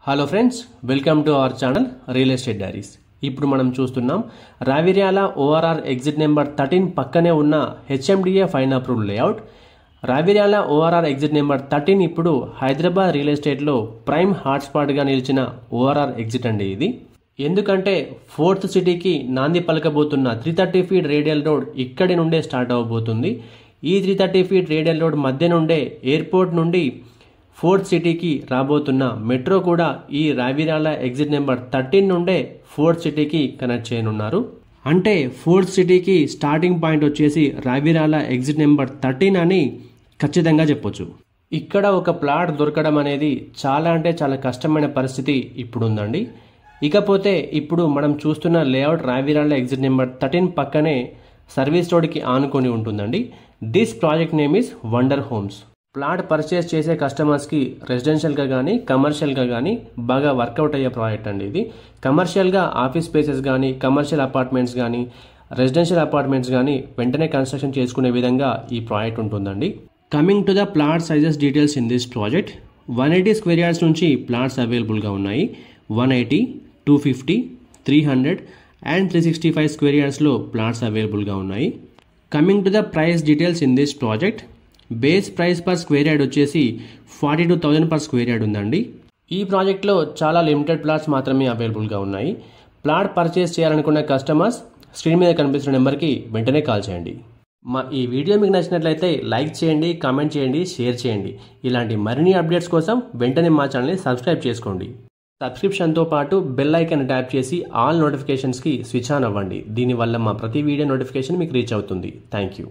Hello friends, welcome to our channel real estate diaries. ఇప్పుడు మనం చూస్తున్నాం రావిర్యాల ఓఆర్ఆర్ ఎగ్జిట్ నెంబర్ 13 పక్కనే ఉన్న HMDA fine approved layout. Raviryal ORR exit number 13 ఇప్పుడు Hyderabad real ఎస్టేట్లో ప్రైమ్ హాట్స్పాట్గా నిలిచిన ఓఆర్ఆర్ ఎగ్జిట్ అండి ఇది. ఎందుకంటే ఫోర్త్ సిటీకి నాంది పలకబోతున్న 330 ఫీట్ రేడియల్ రోడ్ ఇక్కడి నుండే స్టార్ట్ అవ్వబోతుంది. ఈ 330 ఫీట్ రేడియల్ రోడ్ మధ్య నుండే ఎయిర్పోర్ట్ నుండి ఫోర్త్ సిటీకి రాబోతున్న మెట్రో కూడా ఈ రావిర్యాల ఎగ్జిట్ నెంబర్ 13 నుండే ఫోర్త్ సిటీకి కనెక్ట్ చేయనున్నారు. అంటే ఫోర్త్ సిటీకి స్టార్టింగ్ పాయింట్ వచ్చేసి రావిర్యాల ఎగ్జిట్ నెంబర్ 13 అని ఖచ్చితంగా చెప్పొచ్చు. ఇక్కడ ఒక ప్లాట్ దొరకడం అనేది చాలా కష్టమైన పరిస్థితి ఇప్పుడు ఉందండి. ఇకపోతే ఇప్పుడు మనం చూస్తున్న లేఅవుట్ రావిర్యాల ఎగ్జిట్ నెంబర్ 13 పక్కనే సర్వీస్ రోడ్కి ఆనుకొని ఉంటుందండి. This project name is wonder homes. Plot purchase చేసే కస్టమర్స్కి రెసిడెన్షియల్గా కానీ కమర్షియల్గా కానీ బాగా వర్కౌట్ అయ్యే ప్రాజెక్ట్ అండి ఇది. కమర్షియల్గా ఆఫీస్ స్పేసెస్ కానీ కమర్షియల్ అపార్ట్మెంట్స్ కానీ రెసిడెన్షియల్ అపార్ట్మెంట్స్ కానీ వెంటనే కన్స్ట్రక్షన్ చేసుకునే విధంగా ఈ ప్రాజెక్ట్ ఉంటుందండి. Coming to the plot sizes details in this project, 180 square yards నుంచి ప్లాట్స్ అవైలబుల్గా ఉన్నాయి. 180, 250, 300 అండ్ 365 స్క్వేర్ యార్డ్స్లో ప్లాట్స్ అవైలబుల్గా ఉన్నాయి. Coming to the price details in this project, base price per square yard వచ్చేసి 42,000 పర్ స్క్వేర్ యార్డ్ ఉందండి. ఈ ప్రాజెక్ట్లో చాలా లిమిటెడ్ ప్లాట్స్ మాత్రమే అవైలబుల్గా ఉన్నాయి. ప్లాట్ పర్చేస్ చేయాలనుకున్న కస్టమర్స్ స్క్రీన్ మీద కనిపిస్తున్న నెంబర్కి వెంటనే కాల్ చేయండి. మా ఈ వీడియో మీకు నచ్చినట్లయితే లైక్ చేయండి, కామెంట్ చేయండి, షేర్ చేయండి. ఇలాంటి మరిన్ని అప్డేట్స్ కోసం వెంటనే మా ఛానల్ని సబ్స్క్రైబ్ చేసుకోండి. సబ్స్క్రిప్షన్తో పాటు బెల్ ఐకాన్ ట్యాప్ చేసి ఆల్ నోటిఫికేషన్స్కి స్విచ్ ఆన్ అవ్వండి. దీనివల్ల మా ప్రతి వీడియో నోటిఫికేషన్ మీకు రీచ్ అవుతుంది. Thank you.